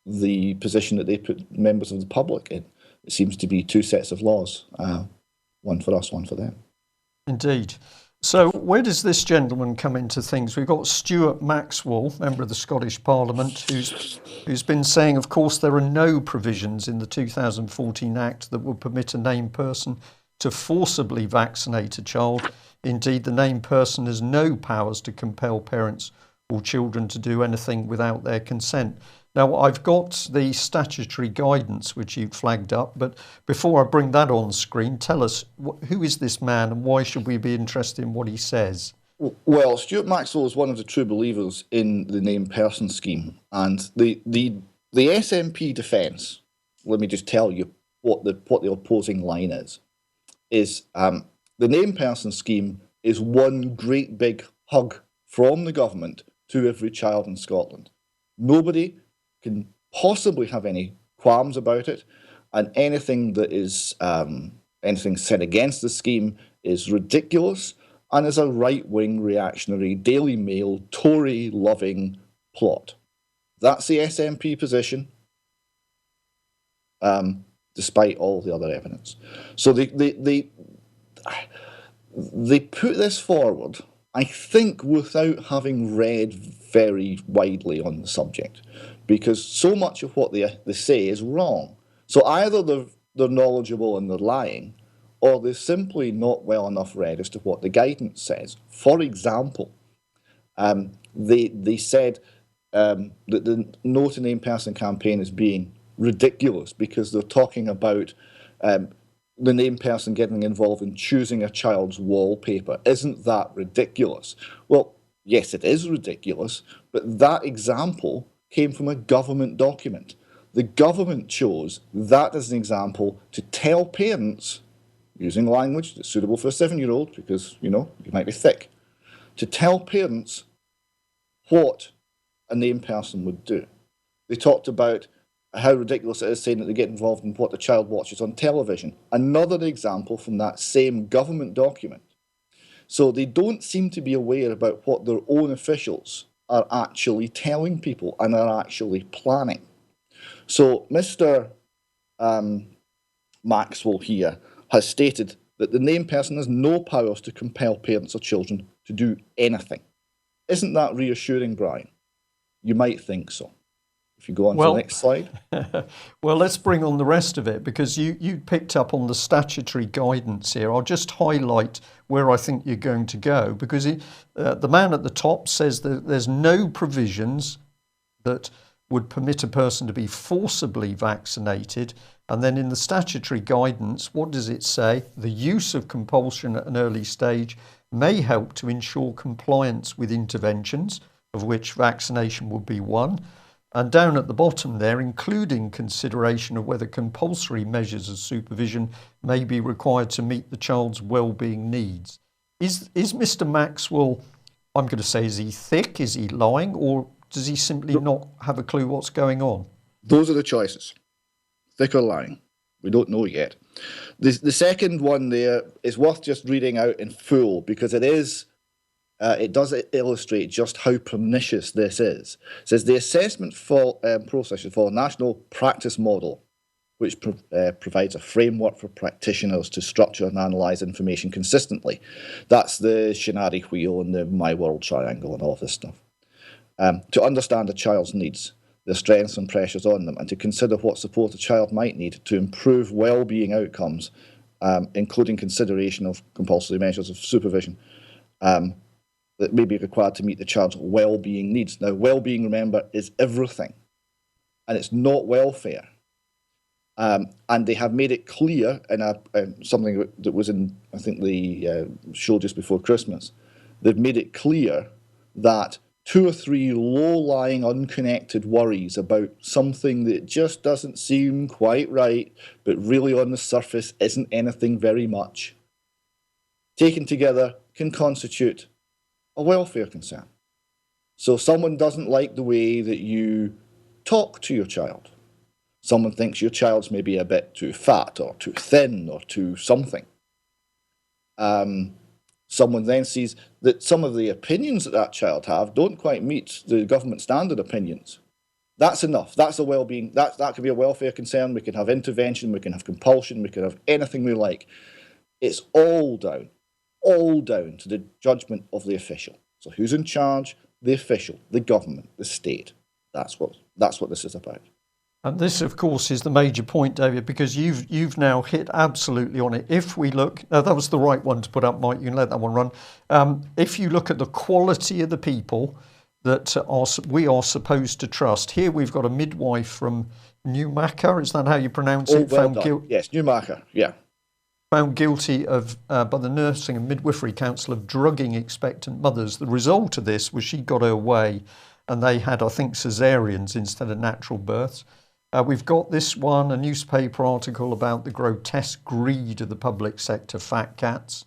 the position that they put members of the public in. It seems to be two sets of laws, one for us, one for them. Indeed. So where does this gentleman come into things? We've got Stuart Maxwell, member of the Scottish Parliament, who's been saying, of course, there are no provisions in the 2014 Act that would permit a named person to forcibly vaccinate a child. Indeed, the named person has no powers to compel parents or children to do anything without their consent. Now, I've got the statutory guidance, which you flagged up, but before I bring that on screen, tell us, who is this man and why should we be interested in what he says? Well, Stuart Maxwell is one of the true believers in the named person scheme. And the SNP defence, let me just tell you what the opposing line is the named person scheme is one great big hug from the government to every child in Scotland. Nobody can possibly have any qualms about it, and anything that is anything said against the scheme is ridiculous and is a right-wing reactionary Daily Mail Tory-loving plot. That's the SNP position, despite all the other evidence. So they put this forward, I think, without having read very widely on the subject, because so much of what they say is wrong. So either they're knowledgeable and they're lying, or they're simply not well enough read as to what the guidance says. For example, they said that the No to Name Person campaign is being ridiculous because they're talking about the named person getting involved in choosing a child's wallpaper. Isn't that ridiculous? Well, yes, it is ridiculous, but that example came from a government document. The government chose that as an example to tell parents, using language that's suitable for a 7-year-old, because, you might be thick, to tell parents what a named person would do. They talked about how ridiculous it is saying that they get involved in what the child watches on television. Another example from that same government document. So they don't seem to be aware about what their own officials are actually telling people and are actually planning. So Mr. Maxwell here has stated that the named person has no powers to compel parents or children to do anything. Isn't that reassuring, Brian? You might think so. If you go on to the next slide. Well, let's bring on the rest of it, because you picked up on the statutory guidance here. I'll just highlight where I think you're going to go, because the man at the top says that there's no provisions that would permit a person to be forcibly vaccinated. And then in the statutory guidance, what does it say? The use of compulsion at an early stage may help to ensure compliance with interventions, of which vaccination would be one. And down at the bottom there, including consideration of whether compulsory measures of supervision may be required to meet the child's well-being needs. Is Mr. Maxwell, I'm going to say, is he thick? Is he lying? Or does he simply not have a clue what's going on? Those are the choices. Thick or lying. We don't know yet. The second one there is worth just reading out in full, because it does illustrate just how pernicious this is. It says the assessment process should follow a national practice model, which provides a framework for practitioners to structure and analyse information consistently. That's the Shinari wheel and the My World triangle and all of this stuff. To understand a child's needs. their strengths and pressures on them, and to consider what support a child might need to improve well-being outcomes, including consideration of compulsory measures of supervision that may be required to meet the child's well-being needs. Now, well-being, remember, is everything, and it's not welfare. And they have made it clear in something that was in, I think, the show just before Christmas. They've made it clear that 2 or 3 low-lying, unconnected worries about something that just doesn't seem quite right, but really on the surface isn't anything very much, taken together can constitute a welfare concern. So someone doesn't like the way that you talk to your child. Someone thinks your child's maybe a bit too fat or too thin or too something. Someone then sees that some of the opinions that child have don't quite meet the government standard opinions. That's enough. That's a well-being. That could be a welfare concern. We can have intervention. We can have compulsion. We can have anything we like. It's all down to the judgment of the official. So who's in charge? The official, the government, the state. That's what this is about. And this, of course, is the major point, David, because you've now hit absolutely on it. If we look, that was the right one to put up, Mike. You can let that one run. If you look at the quality of the people that we are supposed to trust, here we've got a midwife from Newmarket. Is that how you pronounce it? Well yes, Newmarket. Yeah. Found guilty of by the Nursing and Midwifery Council of drugging expectant mothers. The result of this was she got her way, and they had, I think, caesareans instead of natural births. We've got this one, a newspaper article about the grotesque greed of the public sector fat cats.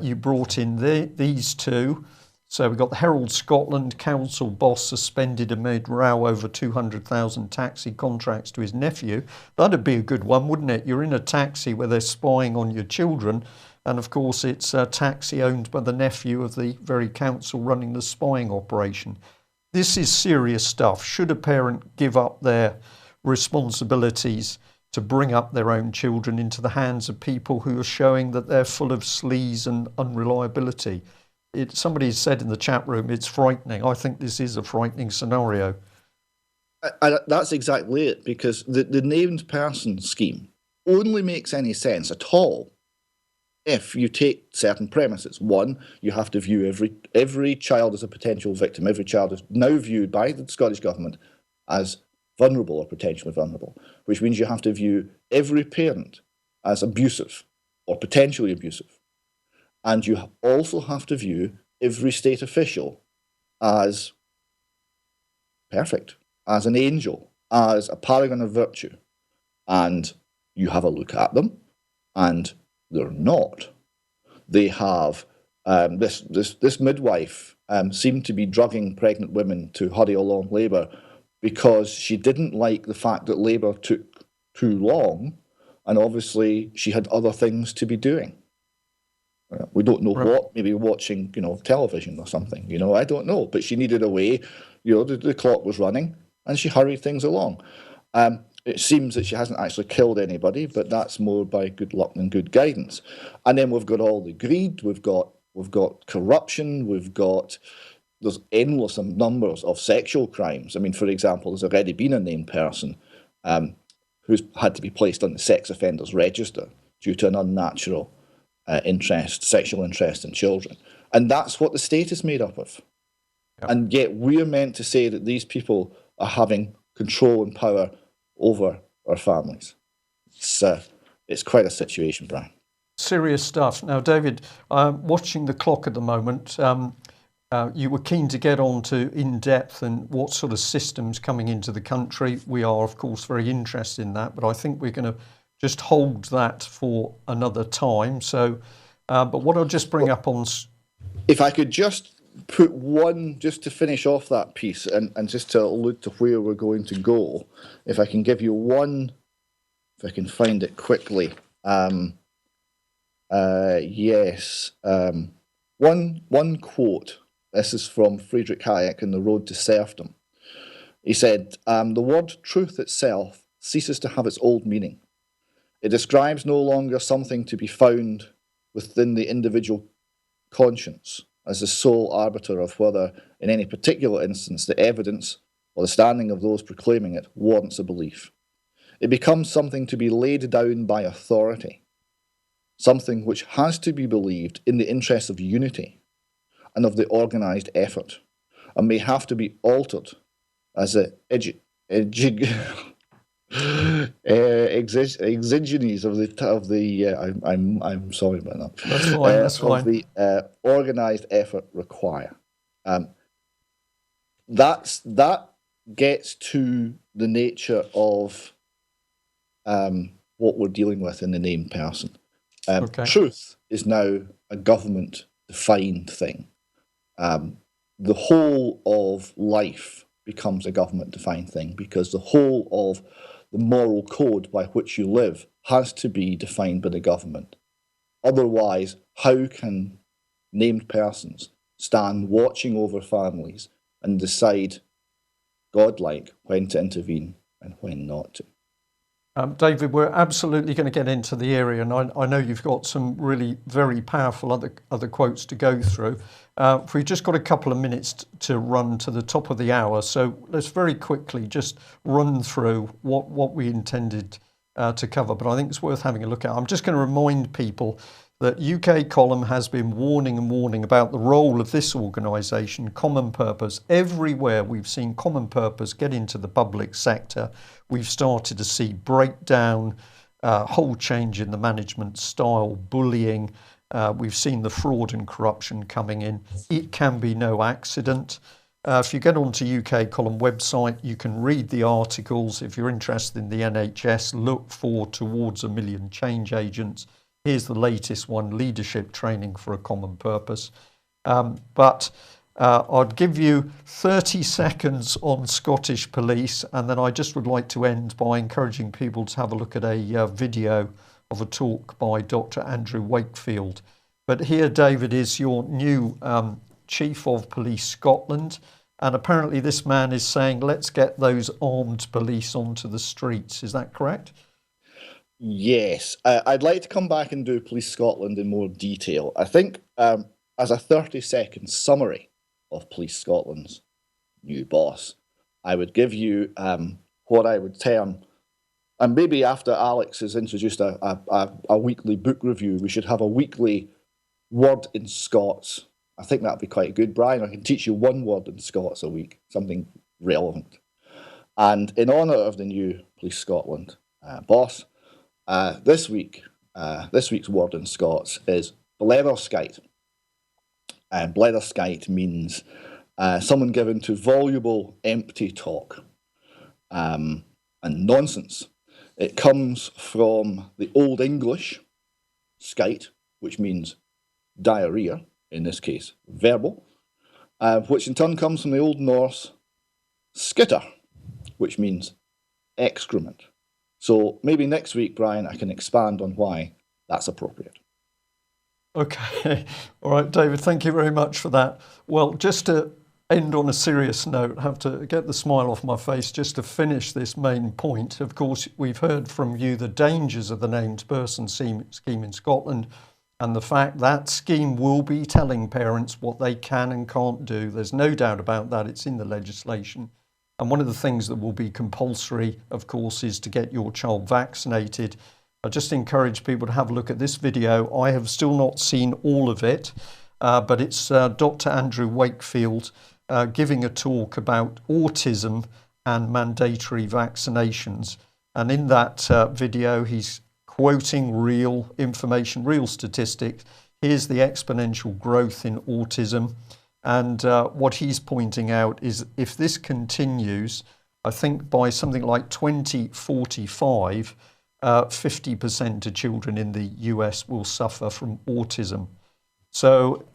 You brought in these two. So we've got the Herald Scotland council boss suspended amid row over 200,000 taxi contracts to his nephew. That'd be a good one, wouldn't it? You're in a taxi where they're spying on your children. And of course, it's a taxi owned by the nephew of the very council running the spying operation. This is serious stuff. Should a parent give up their responsibilities to bring up their own children into the hands of people who are showing that they're full of sleaze and unreliability? Somebody said in the chat room, it's frightening. I think this is a frightening scenario. That's exactly it, because the named person scheme only makes any sense at all if you take certain premises. One, you have to view every child as a potential victim. Every child is now viewed by the Scottish Government as vulnerable or potentially vulnerable, which means you have to view every parent as abusive or potentially abusive. And you also have to view every state official as perfect, as an angel, as a paragon of virtue. And you have a look at them, and they're not. They have this midwife seemed to be drugging pregnant women to hurry along labour because she didn't like the fact that labour took too long, and obviously she had other things to be doing. We don't know what, maybe watching, television or something, I don't know. But she needed a way, the clock was running and she hurried things along. It seems that she hasn't actually killed anybody, but that's more by good luck than good guidance. And then we've got all the greed, we've got corruption, there's endless numbers of sexual crimes. I mean, for example, there's already been a named person who's had to be placed on the sex offenders register due to an unnatural sexual interest in children. And that's what the state is made up of. Yep. And yet we're meant to say that these people are having control and power over our families. It's quite a situation, Brian. Serious stuff. Now, David, watching the clock at the moment, you were keen to get on to in-depth and what sort of systems coming into the country. We are, of course, very interested in that, but I think we're going to just hold that for another time. So, but what I'll just bring up on... If I could just put one, just to finish off that piece and just to allude to where we're going to go, if I can give you one, if I can find it quickly. Yes. One quote. This is from Friedrich Hayek in The Road to Serfdom. He said, the word truth itself ceases to have its old meaning. It describes no longer something to be found within the individual conscience as the sole arbiter of whether, in any particular instance, the evidence or the standing of those proclaiming it warrants a belief. It becomes something to be laid down by authority, something which has to be believed in the interests of unity and of the organised effort, and may have to be altered as the exigencies of the I'm sorry about that. That's fine. That's fine. Of the organised effort require. That gets to the nature of what we're dealing with in the named person. Truth is now a government-defined thing. The whole of life becomes a government-defined thing because the whole of the moral code by which you live has to be defined by the government. Otherwise, how can named persons stand watching over families and decide, godlike, when to intervene and when not to? David, we're absolutely going to get into the area, and I know you've got some really very powerful other quotes to go through. We've just got a couple of minutes to run to the top of the hour, so let's very quickly just run through what we intended to cover, but I think it's worth having a look at. I'm just going to remind people that UK Column has been warning about the role of this organisation, Common Purpose. Everywhere we've seen Common Purpose get into the public sector, we've started to see breakdown, whole change in the management style, bullying. We've seen the fraud and corruption coming in. It can be no accident. If you get onto UK Column website, you can read the articles. If you're interested in the NHS, look for Towards a Million Change Agents. Here's the latest one, Leadership Training for a Common Purpose. But I'd give you 30 seconds on Scottish Police, and then I just would like to end by encouraging people to have a look at a video of a talk by Dr. Andrew Wakefield. But here, David, is your new Chief of Police Scotland, and apparently this man is saying, let's get those armed police onto the streets. Is that correct? Yes, I'd like to come back and do Police Scotland in more detail. I think as a 30-second summary of Police Scotland's new boss, I would give you what I would term, and maybe after Alex has introduced a weekly book review, we should have a weekly word in Scots. I think that'd be quite good. Brian, I can teach you one word in Scots a week, something relevant. And in honour of the new Police Scotland boss, this week's word in Scots is bletherskite. And bletherskite means someone given to voluble, empty talk and nonsense. It comes from the Old English skite, which means diarrhea, in this case verbal, which in turn comes from the Old Norse skitter, which means excrement. So maybe next week, Brian, I can expand on why that's appropriate. Okay. All right, David, thank you very much for that. Well, just to end on a serious note, I have to get the smile off my face just to finish this main point. Of course, we've heard from you the dangers of the named person scheme in Scotland and the fact that scheme will be telling parents what they can and can't do. There's no doubt about that. It's in the legislation. And one of the things that will be compulsory, of course, is to get your child vaccinated. I just encourage people to have a look at this video. I have still not seen all of it, but it's Dr. Andrew Wakefield giving a talk about autism and mandatory vaccinations. And in that video, he's quoting real information, real statistics. Here's the exponential growth in autism. And what he's pointing out is if this continues, I think by something like 2045, 50% of children in the US will suffer from autism. So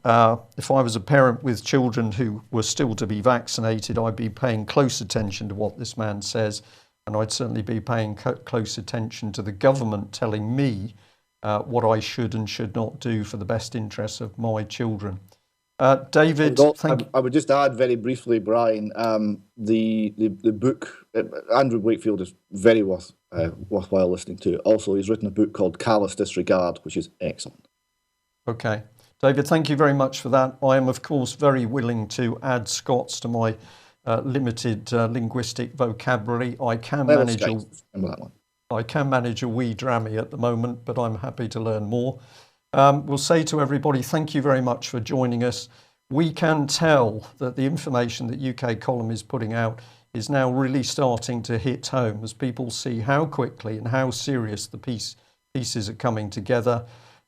if I was a parent with children who were still to be vaccinated, I'd be paying close attention to what this man says. And I'd certainly be paying close attention to the government telling me what I should and should not do for the best interests of my children. David, I would just add very briefly, Brian, the book, Andrew Wakefield is very worthwhile listening to. Also, he's written a book called Callous Disregard, which is excellent. Okay. David, thank you very much for that. I am, of course, very willing to add Scots to my limited linguistic vocabulary. I can Level manage strength. Remember that one. I can manage a wee drammy at the moment, but I'm happy to learn more. We'll say to everybody, thank you very much for joining us. We can tell that the information that UK Column is putting out is now really starting to hit home as people see how quickly and how serious the pieces are coming together.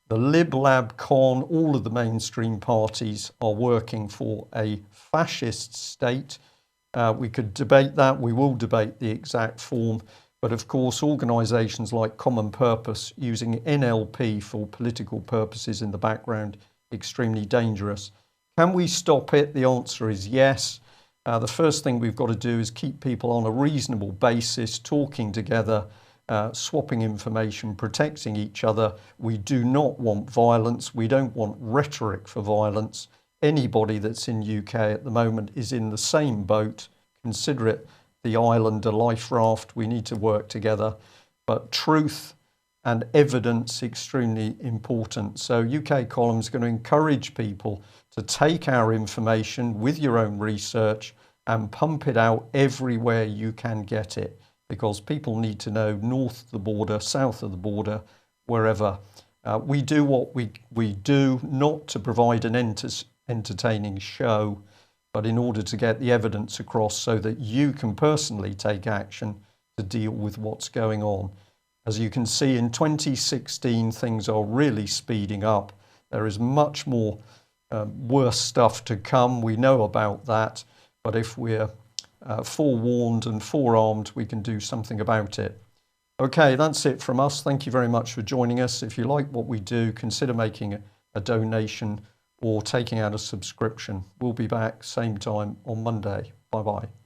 The Lib Lab Con, all of the mainstream parties are working for a fascist state. We could debate that. We will debate the exact form. But of course, organisations like Common Purpose using NLP for political purposes in the background, extremely dangerous. Can we stop it? The answer is yes. The first thing we've got to do is keep people on a reasonable basis, talking together, swapping information, protecting each other. We do not want violence. We don't want rhetoric for violence. Anybody that's in UK at the moment is in the same boat. Consider it the island, a life raft. We need to work together. But truth and evidence, extremely important. So UK Column is going to encourage people to take our information with your own research and pump it out everywhere you can get it, because people need to know north of the border, south of the border, wherever. We do what we do not to provide an entertaining show, but in order to get the evidence across so that you can personally take action to deal with what's going on. As you can see, in 2016, things are really speeding up. There is much more worse stuff to come. We know about that. But if we're forewarned and forearmed, we can do something about it. Okay, that's it from us. Thank you very much for joining us. If you like what we do, consider making a donation or taking out a subscription. We'll be back same time on Monday. Bye-bye.